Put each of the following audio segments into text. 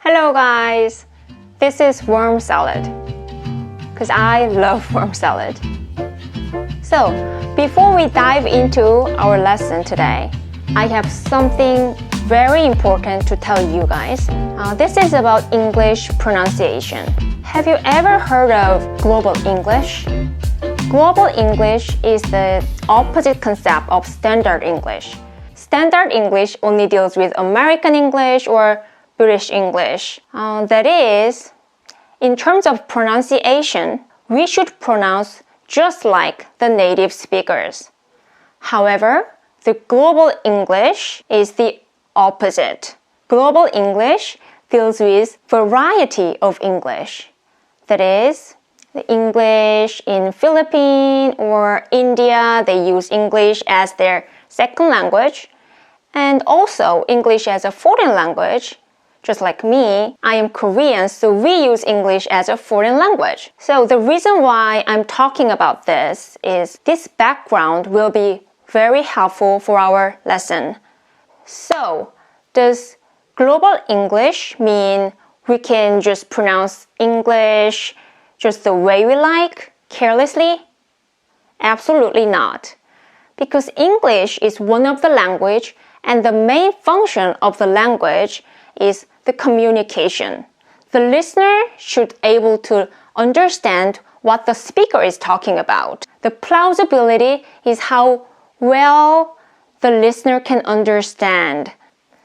Hello guys, this is worm salad because I love worm salad. So before we dive into our lesson today, I have something very important to tell you guys. This is about English pronunciation. Have you ever heard of Global English? Global English is the opposite concept of Standard English. Standard English only deals with American English or British English. That is, in terms of pronunciation, we should pronounce just like the native speakers. However, the Global English is the opposite. Global English deals with variety of English. That is, the English in Philippines or India, they use English as their second language, and also English as a foreign language. Just like me, I am Korean, so we use English as a foreign language. So the reason why I'm talking about this is this background will be very helpful for our lesson. So, does Global English mean we can just pronounce English just the way we like, carelessly? Absolutely not. Because English is one of the language, and the main function of the language is the communication. The listener should be able to understand what the speaker is talking about. The plausibility is how well the listener can understand.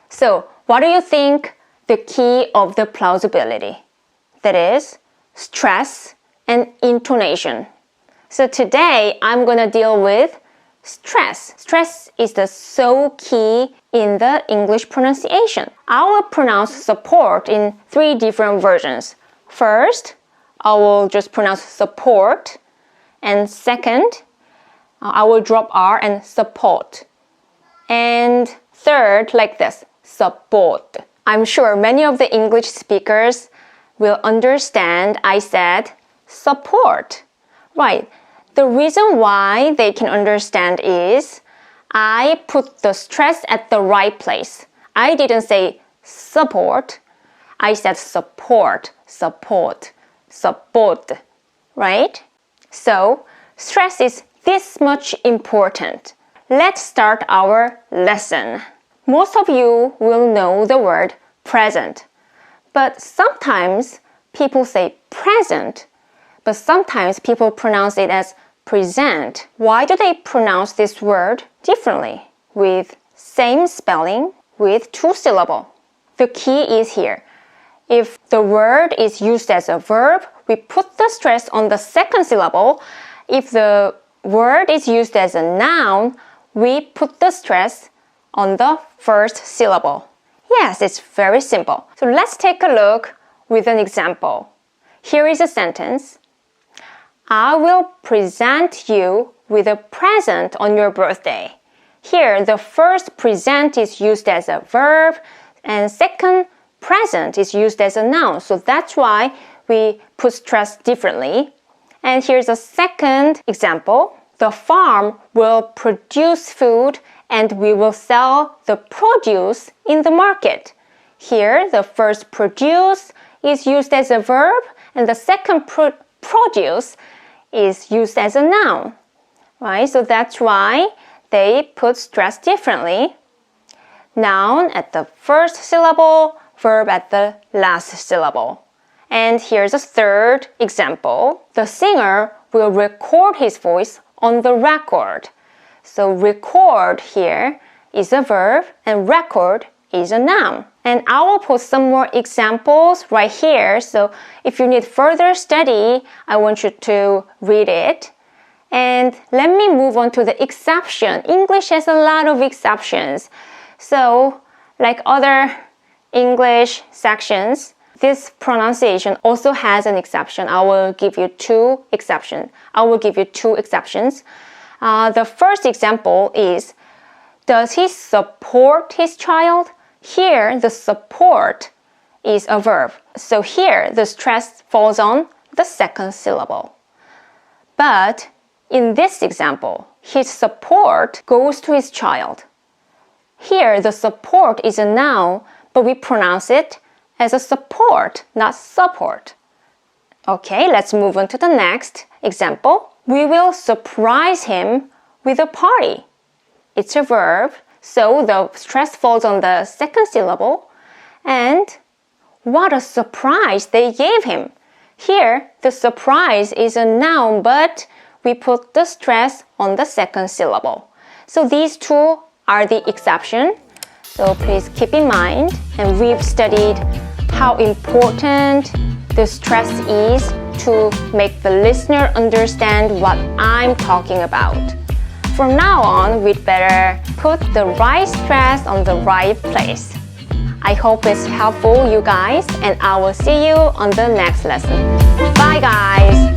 So, what do you think the key of the plausibility? That is, stress and intonation. So today, I'm going to deal with stress. Stress is the so key in the English pronunciation. I will pronounce support in 3 different versions. First, I will just pronounce support. And second, I will drop R and support. And third, like this, support. I'm sure many of the English speakers will understand I said support. Right. The reason why they can understand is I put the stress at the right place. I didn't say support. I said support, support, support, right? So, stress is this much important. Let's start our lesson. Most of you will know the word present, but sometimes people say present, but sometimes people pronounce it as present. Why do they pronounce this word differently with same spelling with 2-syllable? The key is here. If the word is used as a verb, we put the stress on the second syllable. If the word is used as a noun, we put the stress on the first syllable. Yes, it's very simple. So let's take a look with an example. Here is a sentence. I will present you with a present on your birthday. Here, the first present is used as a verb, and second present is used as a noun. So that's why we put stress differently. And here's a second example. The farm will produce food and we will sell the produce in the market. Here, the first produce is used as a verb, and the second produce is used as a noun, right? So that's why they put stress differently. Noun at the first syllable, verb at the last syllable. And here's a third example. The singer will record his voice on the record. So record here is a verb and record is a noun. And I will put some more examples right here. So if you need further study, I want you to read it. And let me move on to the exception. English has a lot of exceptions. So like other English sections, this pronunciation also has an exception. I will give you 2 exceptions. The first example is, does he support his child? Here, the support is a verb. So here, the stress falls on the second syllable. But in this example, his support goes to his child. Here, the support is a noun, but we pronounce it as a support, not support. Okay, let's move on to the next example. We will surprise him with a party. It's a verb, so the stress falls on the second syllable. And what a surprise they gave him. Here, the surprise is a noun, but we put the stress on the second syllable. So these two are the exception. So please keep in mind. And we've studied how important the stress is to make the listener understand what I'm talking about. From now on, we'd better put the right stress on the right place. I hope it's helpful, you guys, and I will see you on the next lesson. Bye, guys!